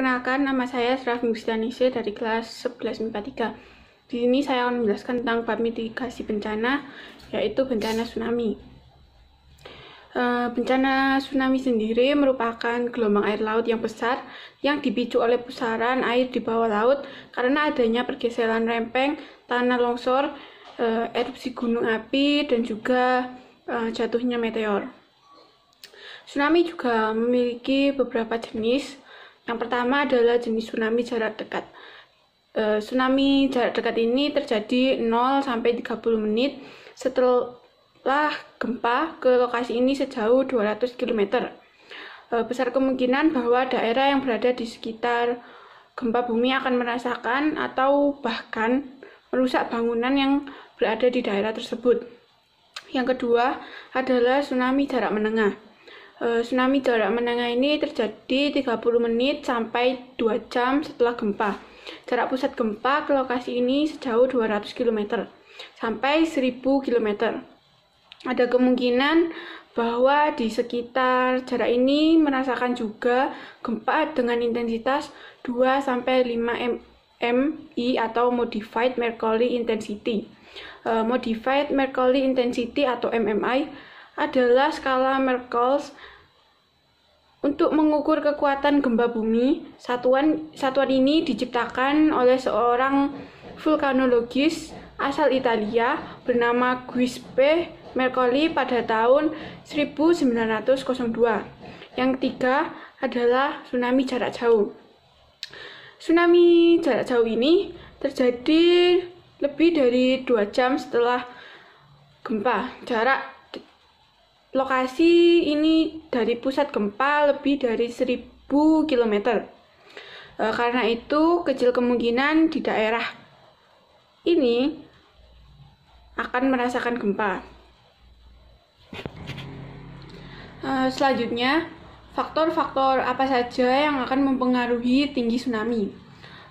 Perkenalkan, nama saya Srafi Gustianise dari kelas 11 MIPA 3. Di sini saya akan menjelaskan tentang bab mitigasi bencana, yaitu bencana tsunami. Bencana tsunami sendiri merupakan gelombang air laut yang besar yang dipicu oleh pusaran air di bawah laut karena adanya pergeseran lempeng, tanah longsor, erupsi gunung api, dan juga jatuhnya meteor. Tsunami juga memiliki beberapa jenis. Yang pertama adalah jenis tsunami jarak dekat. Tsunami jarak dekat ini terjadi 0-30 menit setelah gempa ke lokasi ini sejauh 200 km. Besar kemungkinan bahwa daerah yang berada di sekitar gempa bumi akan merasakan atau bahkan merusak bangunan yang berada di daerah tersebut. Yang kedua adalah tsunami jarak menengah. Tsunami jarak menengah ini terjadi 30 menit sampai 2 jam setelah gempa. Jarak pusat gempa ke lokasi ini sejauh 200 km sampai 1000 km. Ada kemungkinan bahwa di sekitar jarak ini merasakan juga gempa dengan intensitas 2-5 MI atau Modified Mercalli Intensity. Modified Mercalli Intensity atau MMI adalah skala Mercalli untuk mengukur kekuatan gempa bumi. Satuan ini diciptakan oleh seorang vulkanologis asal Italia bernama Giuseppe Mercalli pada tahun 1902. Yang ketiga adalah tsunami jarak jauh. Tsunami jarak jauh ini terjadi lebih dari 2 jam setelah gempa. Jarak lokasi ini dari pusat gempa lebih dari 1000 km. Karena itu, kecil kemungkinan di daerah ini akan merasakan gempa. Selanjutnya, faktor-faktor apa saja yang akan mempengaruhi tinggi tsunami?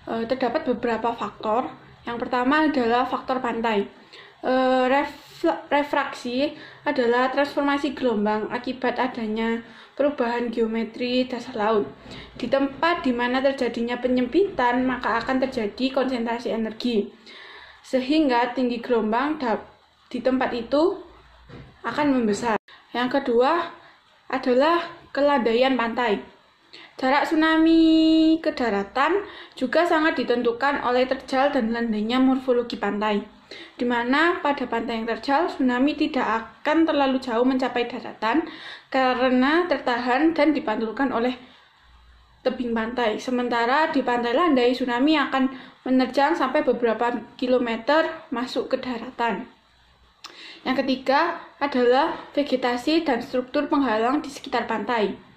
Terdapat beberapa faktor. Yang pertama adalah faktor pantai. Refraksi adalah transformasi gelombang akibat adanya perubahan geometri dasar laut. Di tempat di mana terjadinya penyempitan, maka akan terjadi konsentrasi energi, sehingga tinggi gelombang di tempat itu akan membesar. Yang kedua adalah kelandaian pantai. Jarak tsunami ke daratan juga sangat ditentukan oleh terjal dan landainya morfologi pantai, di mana pada pantai yang terjal, tsunami tidak akan terlalu jauh mencapai daratan karena tertahan dan dipantulkan oleh tebing pantai. Sementara di pantai landai, tsunami akan menerjang sampai beberapa kilometer masuk ke daratan. Yang ketiga adalah vegetasi dan struktur penghalang di sekitar pantai.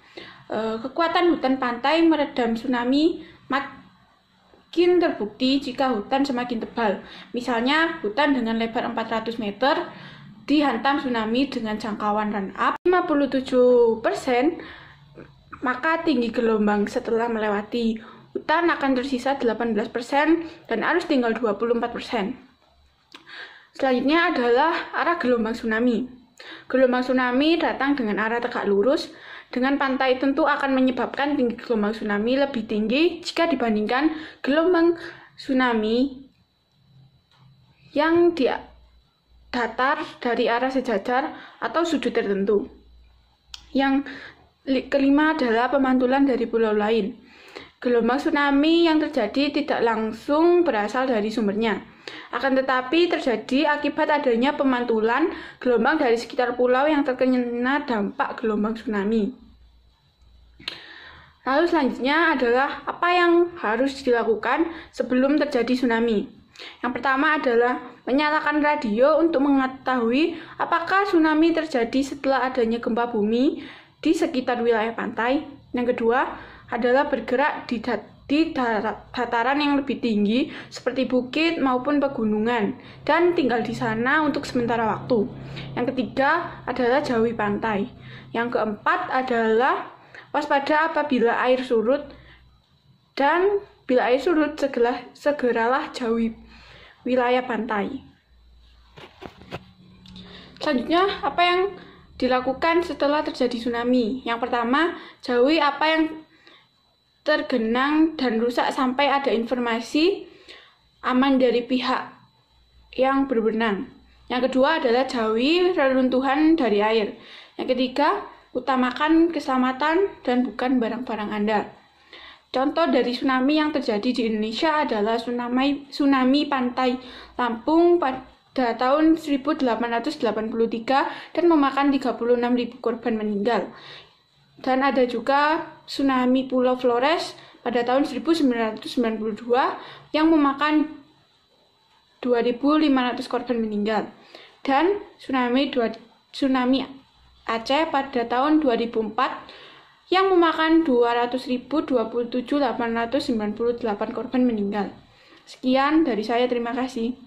Kekuatan hutan pantai meredam tsunami makin terbukti jika hutan semakin tebal. Misalnya, hutan dengan lebar 400 meter dihantam tsunami dengan jangkauan run-up 57%, maka tinggi gelombang setelah melewati hutan akan tersisa 18% dan arus tinggal 24%. Selanjutnya adalah arah gelombang tsunami. Gelombang tsunami datang dengan arah tegak lurus. Dengan pantai tentu akan menyebabkan tinggi gelombang tsunami lebih tinggi jika dibandingkan gelombang tsunami yang di datar dari arah sejajar atau sudut tertentu. Yang kelima adalah pemantulan dari pulau lain. Gelombang tsunami yang terjadi tidak langsung berasal dari sumbernya, akan tetapi terjadi akibat adanya pemantulan gelombang dari sekitar pulau yang terkena dampak gelombang tsunami. Lalu selanjutnya adalah apa yang harus dilakukan sebelum terjadi tsunami. Yang pertama adalah menyalakan radio untuk mengetahui apakah tsunami terjadi setelah adanya gempa bumi di sekitar wilayah pantai. Yang kedua adalah bergerak di dataran yang lebih tinggi seperti bukit maupun pegunungan dan tinggal di sana untuk sementara waktu. Yang ketiga adalah jauhi pantai. Yang keempat adalah waspada apabila air surut, dan bila air surut segeralah jauhi wilayah pantai. Selanjutnya, apa yang dilakukan setelah terjadi tsunami? Yang pertama, jauhi apa yang tergenang dan rusak sampai ada informasi aman dari pihak yang berwenang. Yang kedua adalah jauhi reruntuhan dari air. Yang ketiga, utamakan keselamatan dan bukan barang-barang Anda. Contoh dari tsunami yang terjadi di Indonesia adalah tsunami pantai Lampung pada tahun 1883 dan memakan 36.000 korban meninggal. Dan ada juga tsunami Pulau Flores pada tahun 1992 yang memakan 2.500 korban meninggal. Dan tsunami Aceh pada tahun 2004 yang memakan 200.027.898 korban meninggal. Sekian dari saya, terima kasih.